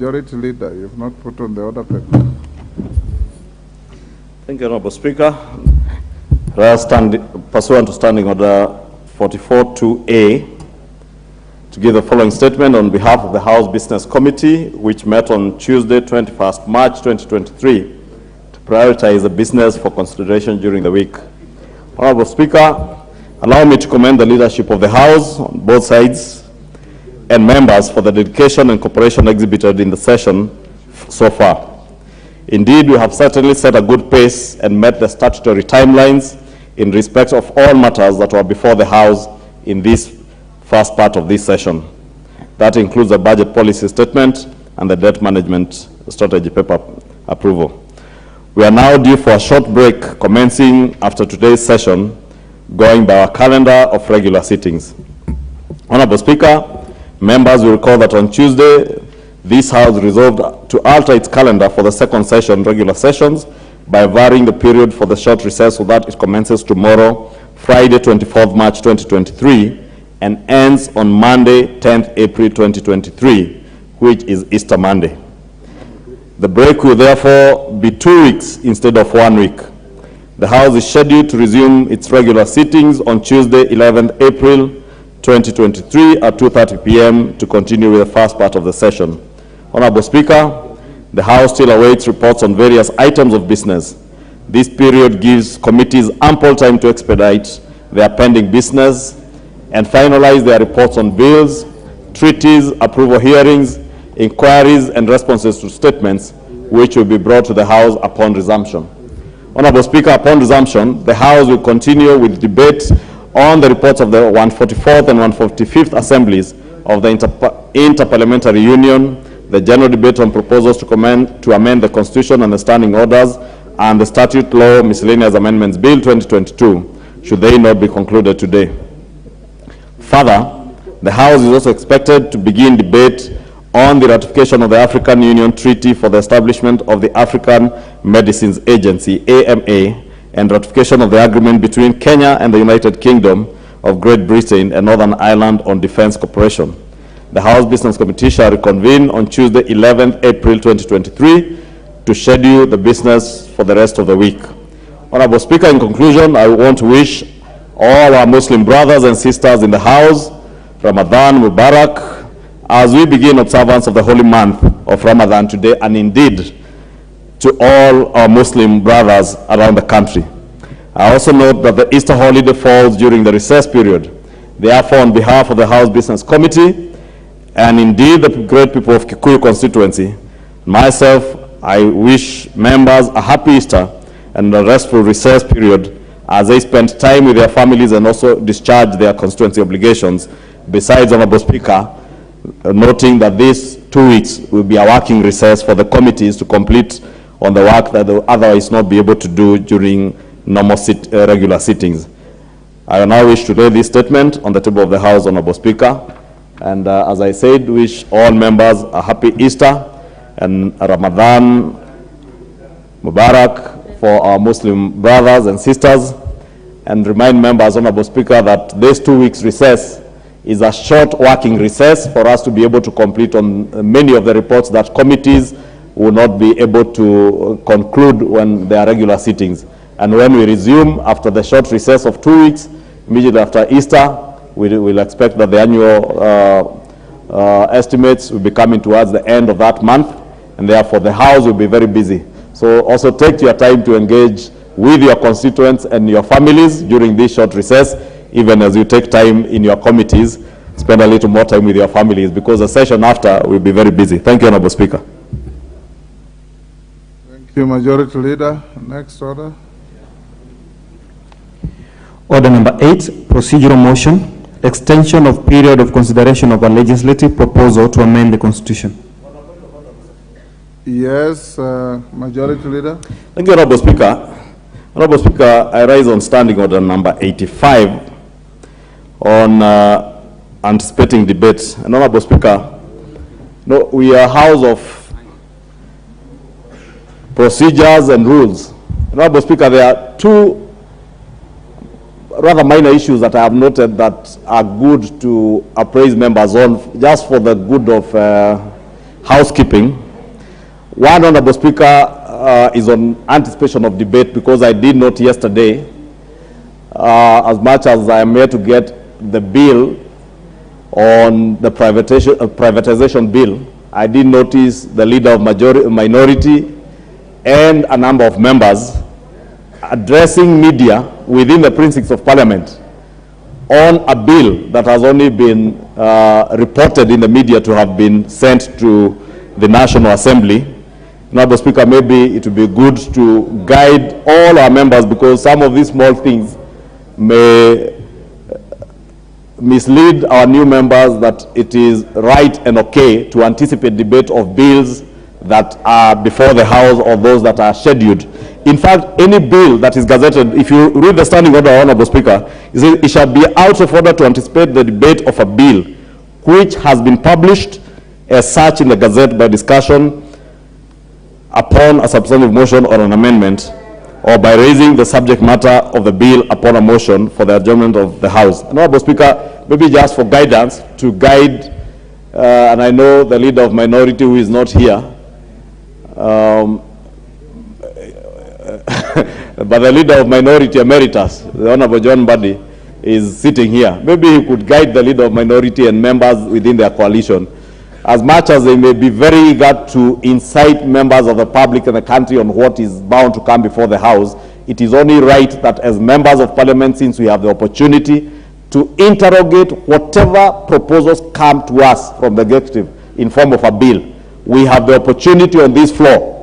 Majority Leader, you have not put on the order paper. Thank you, Honorable Speaker. Pursuant to Standing Order 44-2A, to give the following statement on behalf of the House Business Committee, which met on Tuesday, 21st March 2023, to prioritize the business for consideration during the week. Honorable Speaker, allow me to commend the leadership of the House on both sides and members for the dedication and cooperation exhibited in the session so far. Indeed, we have certainly set a good pace and met the statutory timelines in respect of all matters that were before the House in this first part of this session. That includes the budget policy statement and the debt management strategy paper approval. We are now due for a short break commencing after today's session, going by our calendar of regular sittings. Honorable Speaker, members will recall that on Tuesday, this House resolved to alter its calendar for the second session, regular sessions, by varying the period for the short recess so that it commences tomorrow, Friday, 24th March 2023, and ends on Monday, 10th April 2023, which is Easter Monday. The break will therefore be 2 weeks instead of 1 week. The House is scheduled to resume its regular sittings on Tuesday, 11th April 2023 at 2:30 p.m. to continue with the first part of the session. Honorable Speaker, the House still awaits reports on various items of business. This period gives committees ample time to expedite their pending business and finalize their reports on bills, treaties, approval hearings, inquiries, and responses to statements, which will be brought to the House upon resumption. Honorable Speaker, upon resumption, the House will continue with debate on the reports of the 144th and 145th Assemblies of the Interparliamentary Union, the general debate on proposals to amend the Constitution and the standing orders, and the Statute Law Miscellaneous Amendments Bill 2022, should they not be concluded today. Further, the House is also expected to begin debate on the ratification of the African Union Treaty for the establishment of the African Medicines Agency, AMA, and ratification of the agreement between Kenya and the United Kingdom of Great Britain and Northern Ireland on defense cooperation. The House Business Committee shall reconvene on Tuesday, 11th April 2023 to schedule the business for the rest of the week. Honorable Speaker, in conclusion, I want to wish all our Muslim brothers and sisters in the House Ramadan Mubarak as we begin observance of the holy month of Ramadan today, and indeed to all our Muslim brothers around the country. I also note that the Easter holiday falls during the recess period. Therefore, on behalf of the House Business Committee, and indeed the great people of Kikuyu constituency, myself, I wish members a happy Easter and a restful recess period as they spend time with their families and also discharge their constituency obligations. Besides, Honorable Speaker, noting that these 2 weeks will be a working recess for the committees to complete on the work that they will otherwise not be able to do during normal regular sittings. I now wish to lay this statement on the table of the House, Honorable Speaker, and as I said, wish all members a happy Easter and a Ramadan Mubarak for our Muslim brothers and sisters, and remind members, Honorable Speaker, that this 2 weeks recess is a short working recess for us to be able to complete on many of the reports that committees will not be able to conclude when there are regular sittings. And when we resume after the short recess of 2 weeks, immediately after Easter, we will expect that the annual estimates will be coming towards the end of that month, and therefore the House will be very busy. So also take your time to engage with your constituents and your families during this short recess, even as you take time in your committees, spend a little more time with your families, because the session after will be very busy. Thank you, Honorable Speaker. Thank you, Majority Leader. Next order. Order number 8, procedural motion, extension of period of consideration of a legislative proposal to amend the Constitution. Yes, Majority Leader. Thank you, Honorable Speaker. Honorable Speaker, I rise on Standing Order number 85 on anticipating debate. And Honorable Speaker, we are a house of procedures and rules. Honorable Speaker, there are 2 rather minor issues that I have noted that are good to appraise members on, just for the good of housekeeping. One, Honorable Speaker, is on anticipation of debate, because I did note yesterday, as much as I am here to get the bill on the privatization bill, I did notice the leader of minority and a number of members addressing media within the precincts of parliament on a bill that has only been reported in the media to have been sent to the National Assembly. Honorable Speaker, maybe it would be good to guide all our members, because some of these small things may mislead our new members that it is right and okay to anticipate debate of bills that are before the House or those that are scheduled. In fact, any bill that is gazetted, if you read the standing order, Honorable Speaker, it says it shall be out of order to anticipate the debate of a bill which has been published as such in the Gazette by discussion upon a substantive motion or an amendment, or by raising the subject matter of the bill upon a motion for the adjournment of the House. Honorable Speaker, maybe just for guidance, to guide, and I know the leader of minority who is not here, but the leader of minority emeritus, the Honorable John Buddy, is sitting here. Maybe he could guide the leader of minority and members within their coalition, as much as they may be very eager to incite members of the public and the country on what is bound to come before the House. It is only right that as members of parliament, since we have the opportunity to interrogate whatever proposals come to us from the executive in form of a bill, we have the opportunity on this floor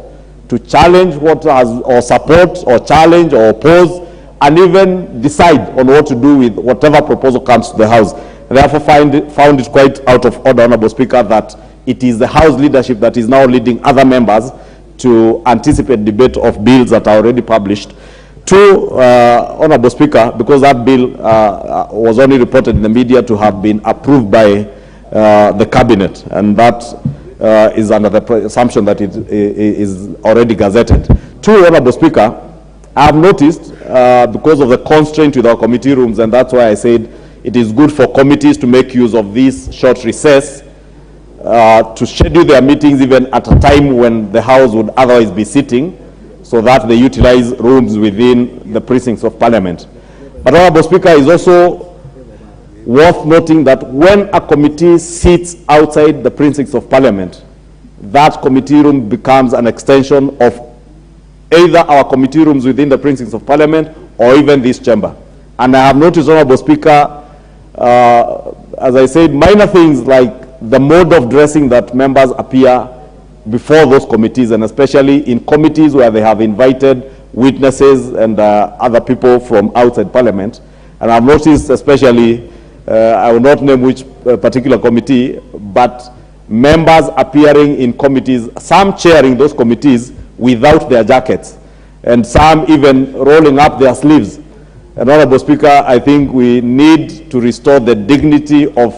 to challenge what has, or support, or challenge, or oppose, and even decide on what to do with whatever proposal comes to the House. Therefore, found it quite out of order, Honorable Speaker, that it is the House leadership that is now leading other members to anticipate debate of bills that are already published. Two, Honorable Speaker, because that bill was only reported in the media to have been approved by the Cabinet, and that is under the assumption that it is already gazetted. Two, Honorable Speaker, I have noticed, because of the constraint with our committee rooms, and that's why I said it is good for committees to make use of this short recess to schedule their meetings even at a time when the House would otherwise be sitting, so that they utilize rooms within the precincts of parliament. But, Honorable Speaker, is also worth noting that when a committee sits outside the precincts of parliament, that committee room becomes an extension of either our committee rooms within the precincts of parliament or even this chamber. And I have noticed, Honorable Speaker, as I said, minor things like the mode of dressing that members appear before those committees, and especially in committees where they have invited witnesses and other people from outside parliament. And I've noticed, especially, I will not name which particular committee, but members appearing in committees, some chairing those committees without their jackets, and some even rolling up their sleeves. And, Honorable Speaker, I think we need to restore the dignity of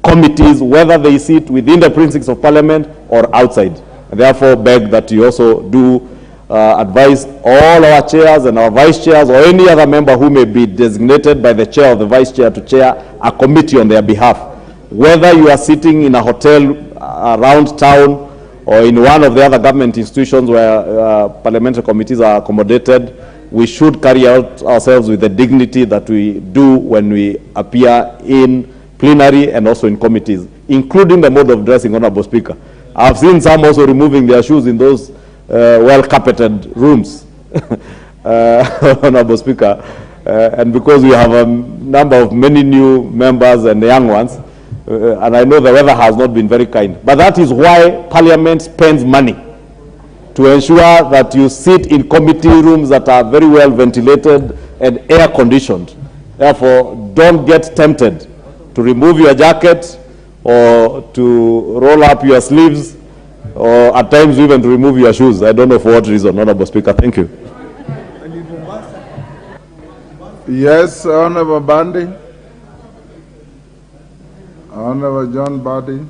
committees, whether they sit within the precincts of parliament or outside. And therefore, beg that you also do advise all our chairs and our vice chairs, or any other member who may be designated by the chair or the vice chair to chair a committee on their behalf. Whether you are sitting in a hotel around town or in one of the other government institutions where parliamentary committees are accommodated, we should carry out ourselves with the dignity that we do when we appear in plenary and also in committees, including the mode of dressing, Honorable Speaker. I've seen some also removing their shoes in those well-carpeted rooms, Honorable Speaker. And because we have a number of many new members and young ones, and I know the weather has not been very kind, but that is why Parliament spends money to ensure that you sit in committee rooms that are very well ventilated and air conditioned. Therefore, don't get tempted to remove your jacket or to roll up your sleeves, or at times even to remove your shoes. I don't know for what reason, Honorable Speaker. Thank you. Yes, Honorable Bandi. Honorable John Badi.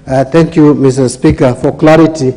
Thank you, Mr. Speaker. For clarity,